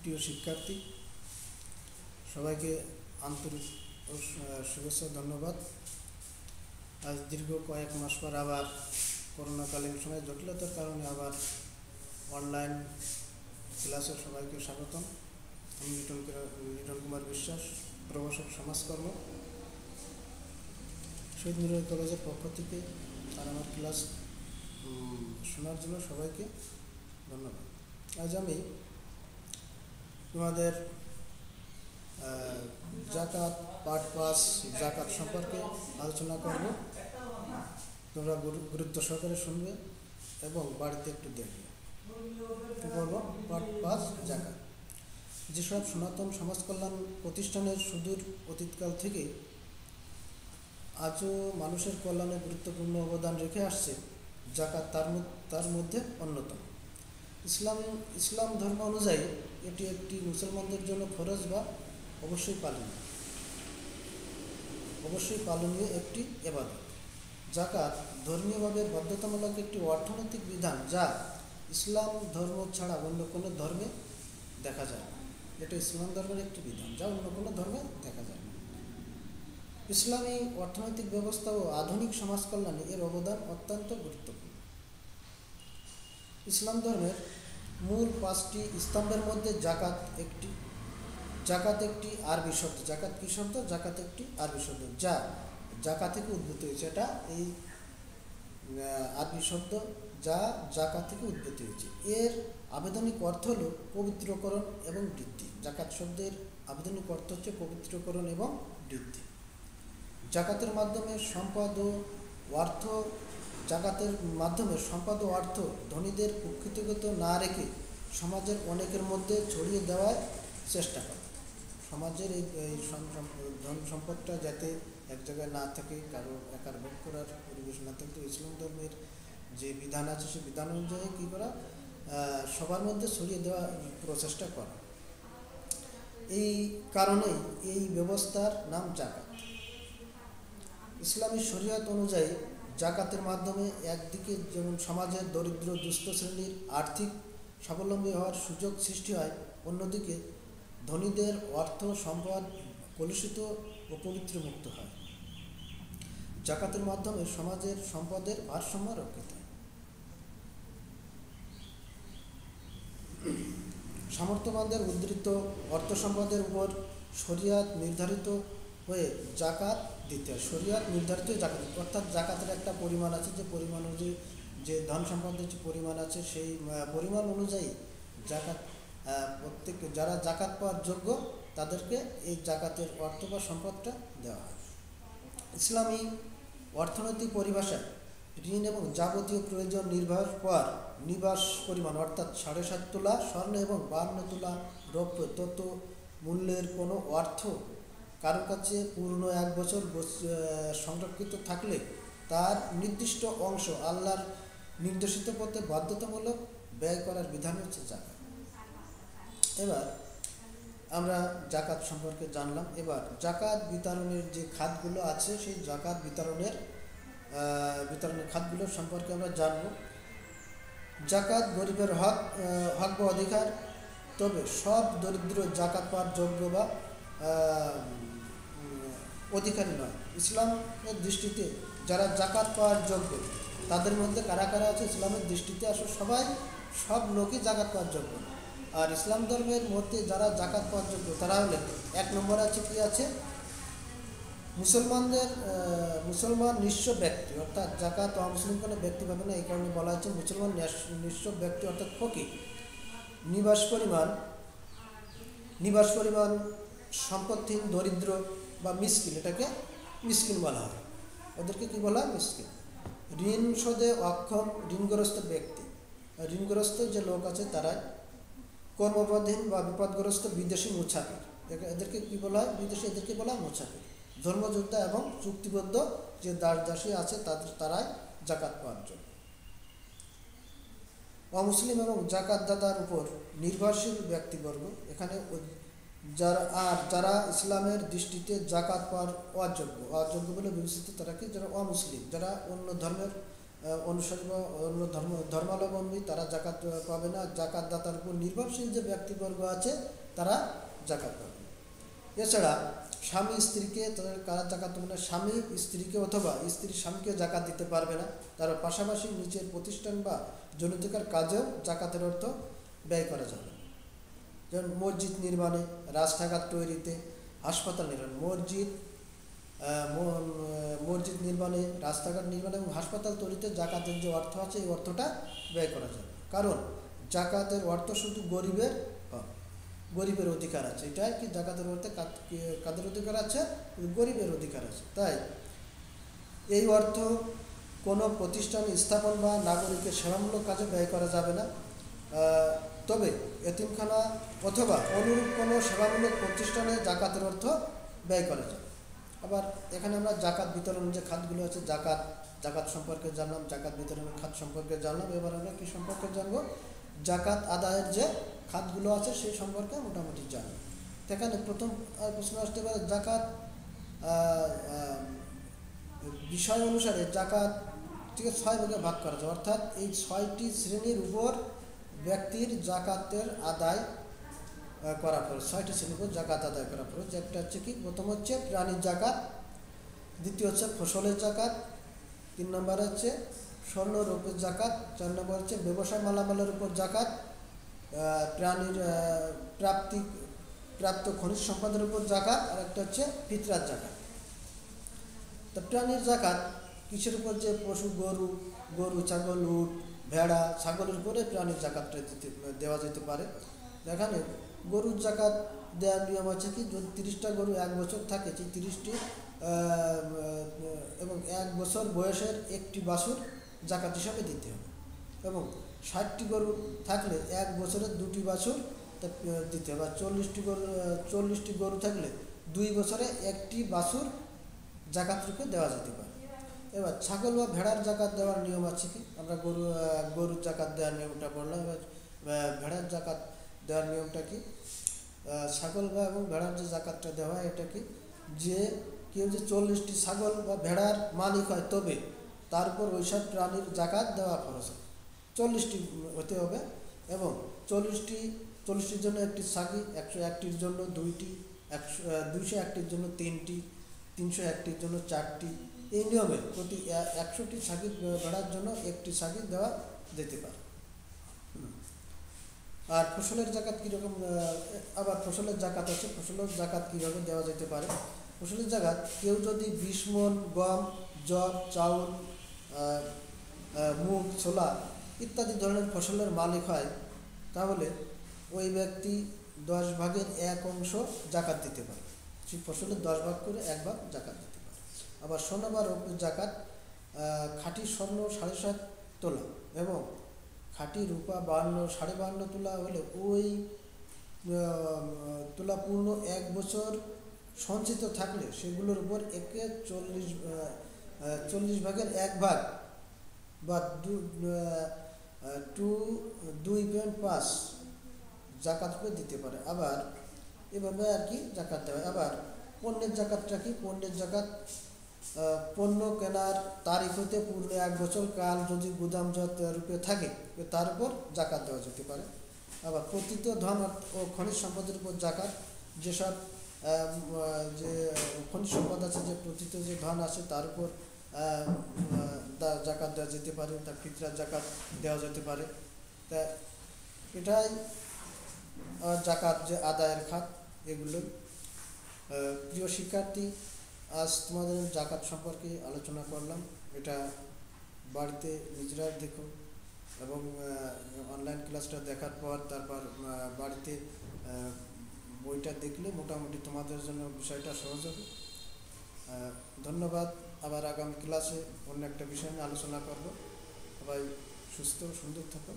প্রিয় শিক্ষার্থী সবাইকে আন্তরিক শুভেচ্ছা ধন্যবাদ। আজ দীর্ঘ কয়েক মাস পর আবার করোনাকালীন সময়ে জটিলতার কারণে আবার অনলাইন ক্লাসে সবাইকে স্বাগতম। আমি লিটন কুমার বিশ্বাস, প্রভাষক সমাজকর্ম, শহীদ মিনার কলেজের পক্ষ থেকে। আর আমার ক্লাস শোনার জন্য সবাইকে ধন্যবাদ। আজ আমি তোমাদের জাকাত পার্ট 5 জাকাত সম্পর্কে আলোচনা করব। তোমরা গুরুত্ব সহকারে শুনবে এবং বাড়িতে একটু দেখবে। বলব পার্ট 5 জাকাত। যেসব সনাতন সমাজ কল্যাণ প্রতিষ্ঠানের সুদূর অতীতকাল থেকে আজও মানুষের কল্যাণে গুরুত্বপূর্ণ অবদান রেখে আসছে, জাকাত তার মধ্যে অন্যতম। ইসলাম ধর্ম অনুযায়ী এটি একটি মুসলমানদের জন্য ফরজ বা অবশ্যই পালনীয় একটি ইবাদত। জাকাত ধর্মীয়ভাবে বাধ্যতামূলক একটি অর্থনৈতিক বিধান, যা ইসলাম ধর্ম ছাড়া অন্য কোনো ধর্মে দেখা যায় না। এটা ইসলাম ধর্মের একটি বিধান, যা অন্য কোনো ধর্মে দেখা যায় না। ইসলামী অর্থনৈতিক ব্যবস্থা ও আধুনিক সমাজ কল্যাণে এর অবদান অত্যন্ত গুরুত্বপূর্ণ। ইসলাম ধর্মের মূল 5টি স্তম্ভের মধ্যে জাকাত একটি আরবি শব্দ। জাকাত কি শব্দ? জাকাত একটি আরবি শব্দ, যা জাকাত থেকে উদ্ভূত হয়েছে। এটা এই আরবি শব্দ, যা জাকাত থেকে উদ্ভূত হয়েছে। এর আবেদনিক অর্থ হল পবিত্রকরণ এবং বৃদ্ধি। জাকাত শব্দের আবেদনিক অর্থ হচ্ছে পবিত্রকরণ এবং বৃদ্ধি। জাকাতের মাধ্যমে সম্পদ ও অর্থ ধনীদের কুক্ষিগত না রেখে সমাজের অনেকের মধ্যে ছড়িয়ে দেওয়ার চেষ্টা করে। সমাজের এই ধন সম্পদটা যাতে এক জায়গায় না থাকে, কারো একার ভোগ করার পরিবেশ না থাকে, ইসলাম ধর্মের যে বিধান আছে সেই বিধান অনুযায়ী কী করা, সবার মধ্যে ছড়িয়ে দেওয়ার প্রচেষ্টা করা। এই কারণেই এই ব্যবস্থার নাম জাকাত। ইসলামী শরীয়ত অনুযায়ী জাকাতের মাধ্যমে একদিকে যেমন সমাজের দরিদ্র দুস্থ শ্রেণীর আর্থিক স্বাবলম্বী হওয়ার সুযোগ সৃষ্টি হয়, অন্যদিকে ধনীদের অর্থ সম্পদ কলুষিত ও পবিত্র মুক্ত হয়। জাকাতের মাধ্যমে সমাজের সম্পদের ভারসাম্য রক্ষিত হয়। সামর্থ্যবানদের উদ্ধৃত অর্থ সম্পদের উপর শরিয়াত নির্ধারিত হয়ে জাকাত দিতে হয়। শরিয়াত নির্ধারিত জাকাত, অর্থাৎ জাকাতের একটা পরিমাণ আছে, যে পরিমাণ অনুযায়ী যে ধন সম্পদের যে পরিমাণ আছে সেই পরিমাণ অনুযায়ী জাকাত প্রত্যেক যারা জাকাত পাওয়ার যোগ্য তাদেরকে এই জাকাতের অর্থ বা সম্পদটা দেওয়া হয়। ইসলামী অর্থনৈতিক পরিভাষায় ঋণ এবং যাবতীয় প্রয়োজন নির্বাহের পর নিবাস পরিমাণ, অর্থাৎ 7.5 তোলা স্বর্ণ এবং 52 তোলা রৌপ্য তত মূল্যের কোনো অর্থ কারো কাছে পূর্ণ 1 বছর সংরক্ষিত থাকলে তার নির্দিষ্ট অংশ আল্লাহর নির্দেশিত পথে বাধ্যতামূলক ব্যয় করার বিধান হচ্ছে জাকাত। এবার আমরা জাকাত সম্পর্কে জানলাম। এবার জাকাত বিতরণের যে খাতগুলো আছে সেই জাকাত বিতরণের খাতগুলো সম্পর্কে আমরা জানব। জাকাত গরিবের হক বা অধিকার, তবে সব দরিদ্র জাকাত পাওয়ার যোগ্য বা অধিকারী নয়। ইসলামের দৃষ্টিতে যারা জাকাত পাওয়ার যোগ্য তাদের মধ্যে কারা কারা আছে? ইসলামের দৃষ্টিতে আসলে সব লোকই জাকাত পাওয়ার যোগ্য। আর ইসলাম ধর্মের মধ্যে যারা জাকাত পাওয়ার যোগ্য তারা হলেন, 1 নম্বর আছে কি আছে? মুসলমান নিঃস্ব ব্যক্তি, অর্থাৎ জাকাত অমুসলিম কোনো ব্যক্তি পাবে না, এই কারণে বলা হচ্ছে মুসলমান নিঃস্ব ব্যক্তি, অর্থাৎ ফকির। নিবাস পরিমাণ সম্পদহীন দরিদ্র বা মিসকিন, এটাকে মিসকিন বলা হয়। ওদেরকে কি বলা হয়? মিসকিন। ঋণ শোধে অক্ষম ঋণগ্রস্ত ব্যক্তি, ঋণগ্রস্ত যে লোক আছে তারা কর্মপরাধীন বা বিপদগ্রস্ত বিদেশি মুসাফির, এদেরকে কি বলা হয়? এদেরকে বলা হয় মুসাফির। ধর্মযোদ্ধা এবং চুক্তিবদ্ধ যে দাসী আছে তারাই জাকাত পাওয়ার যোগ্য। অমুসলিম এবং জাকাতদাতার উপর নির্ভরশীল ব্যক্তিবর্গ, এখানে যারা ইসলামের দৃষ্টিতে জাকাত পাওয়ার অযোগ্য বলে বিবেচিত, তারা কি? যারা অমুসলিম, যারা অন্য ধর্মের অনুসারী বা অন্য ধর্মাবলম্বী তারা জাকাত পাবে না। জাকাত দাতার উপর নির্ভরশীল যে ব্যক্তিবর্গ আছে তারা জাকাত পাবে। এছাড়া স্বামী স্ত্রীকে, তাদের কারা জাকাত দেবে না? স্বামী স্ত্রীকে অথবা স্ত্রী স্বামীকে জাকাত দিতে পারবে না। তার পাশাপাশি নিজের প্রতিষ্ঠান বা জনতিকার কাজেও জাকাতের অর্থ ব্যয় করা যাবে। যেমন মসজিদ নির্মাণে, রাস্তাঘাট তৈরিতে, হাসপাতাল নির্মাণ, মসজিদ নির্মাণে, রাস্তাঘাট নির্মাণে এবং হাসপাতাল তৈরিতে জাকাতের যে অর্থ আছে এই অর্থটা ব্যয় করা যাবে। কারণ জাকাতের অর্থ শুধু গরিবের অধিকার আছে। এটাই কি জাকাতের অর্থে কাদের অধিকার আছে? গরিবের অধিকার আছে। তাই এই অর্থ কোনো প্রতিষ্ঠান স্থাপন বা নাগরিকের সেবামূলক কাজে ব্যয় করা যাবে না। তবে এতিমখানা অথবা অনুরূপ কোনো সেবামূলক প্রতিষ্ঠানে জাকাতের অর্থ ব্যয় করা যাবে। আবার এখানে আমরা জাকাত বিতরণের যে খাতগুলো আছে, জাকাত সম্পর্কে জানলাম, জাকাত বিতরণের খাত সম্পর্কে জানলাম। এবার আমরা কী সম্পর্কে জানবো? জাকাত আদায়ের যে খাতগুলো আছে সেই সম্পর্কে মোটামুটি জানব। এখানে প্রথম প্রশ্ন আসতে পারে, জাকাত বিষয় অনুসারে জাকাত থেকে 6 ভাগে ভাগ করা যায়, অর্থাৎ এই 6টি শ্রেণীর উপর ব্যক্তির জাকাতের আদায় করা ফরজ। 6টি শ্রেণীর উপর জাকাত আদায় করা ফরজ। একটা হচ্ছে কি, প্রথম হচ্ছে প্রাণীর জাকাত, দ্বিতীয় হচ্ছে ফসলের জাকাত, 3 নম্বর হচ্ছে স্বর্ণ রৌপ্যের জাকাত, 4 নম্বর হচ্ছে ব্যবসায় মালামালের উপর জাকাত, প্রাণীর প্রাপ্ত খনিজ সম্পদের উপর জাকাত, আর একটা হচ্ছে ফিতরার জাকাত। তো প্রাণীর জাকাত কিসের উপর? যে পশু, গরু, ছাগল, উট, ভেড়া, ছাগলের উপরে প্রাণীর জাকাতটা দেওয়া যেতে পারে। এখানে গরুর জাকাত দেওয়ার নিয়ম আছে কি, যদি 30টা গরু 1 বছর থাকে, সেই 30টি এবং 1 বছর বয়সের একটি বাছুর জাকাত হিসাবে দিতে হবে। এবং 60টি গরু থাকলে 1 বছরের 2টি বাছুর দিতে হবে। আর 40টি গরু থাকলে 2 বছরে 1টি বাছুর জাকাত রূপে দেওয়া যেতে পারে। এবার ছাগল বা ভেড়ার জাকাত দেওয়ার নিয়ম আছে কি, আমরা গরুর জাকাত দেওয়ার নিয়মটা বললাম। এবার ভেড়ার জাকাত দেওয়ার নিয়মটা কি? ছাগল বা এবং ভেড়ার যে জাকাতটা দেওয়া হয় এটা কি, যে কেউ যে 40টি ছাগল বা ভেড়ার মালিক হয় তবে তার উপর ওইসব প্রাণীর জাকাত দেওয়া খরচ হয়। 40টি হতে হবে এবং 40টির জন্য একটি ছাগি, 101টির জন্য 2টি, 201টির জন্য 3টি, 301টির জন্য 4টি। এই নিয়মে প্রতি 100টি ছাগি ভেড়ার জন্য একটি ছাগি দেওয়া যেতে পারে। আর ফসলের জাকাত কীরকম? আবার ফসলের জাকাত আছে। ফসলের জাকাত কীভাবে দেওয়া যেতে পারে? ফসলের জাকাত কেউ যদি 20 মণ গম, জব, চাউল, মুগ, ছোলা ইত্যাদি ধরনের ফসলের মালিক হয়, তাহলে ওই ব্যক্তি 10 ভাগের 1 অংশ জাকাত দিতে পারে। সেই ফসলের 10 ভাগ করে 1 ভাগ জাকাত দিতে পারে। আবার স্বর্ণ বা রৌপ্যের জাকাত, খাঁটি স্বর্ণ 7.5 তোলা এবং খাঁটি রূপা 52-52.5 তোলা হলে ওই তোলা পূর্ণ 1 বছর সঞ্চিত থাকলে সেগুলোর উপর একে 40 ভাগের 1 ভাগ বা 2.5 জাকাত করে দিতে পারে। আবার এভাবে আর কি জাকাত দেওয়া। আবার পণ্যের জাকাতটা কি? পণ্যের জাকাত পণ্য কেনার তারিখ হতে পূর্বে 1 বছর কাল যদি গুদামজাত রূপে থাকে তার উপর জাকাত দেওয়া যেতে পারে। আবার পতিত ধন ও খনিজ সম্পদের উপর জাকাত, যেসব যে খনিজ সম্পদ আছে, যে পতিত যে ধন আছে তার উপর জাকাত দেওয়া যেতে পারে, তার ফিতরার জাকাত দেওয়া যেতে পারে। তা এটাই জাকাত যে আদায়ের খাত। এগুলো প্রিয় শিক্ষার্থী, আজ তোমাদের জাকাত সম্পর্কে আলোচনা করলাম। এটা বাড়িতে নিজেরা দেখো এবং অনলাইন ক্লাসটা দেখার পর তারপর বাড়িতে বইটা দেখলে মোটামুটি তোমাদের জন্য বিষয়টা সহজ হবে। ধন্যবাদ। আবার আগামী ক্লাসে অন্য একটা বিষয় নিয়ে আলোচনা করব। সবাই সুস্থ সুন্দর থাকো।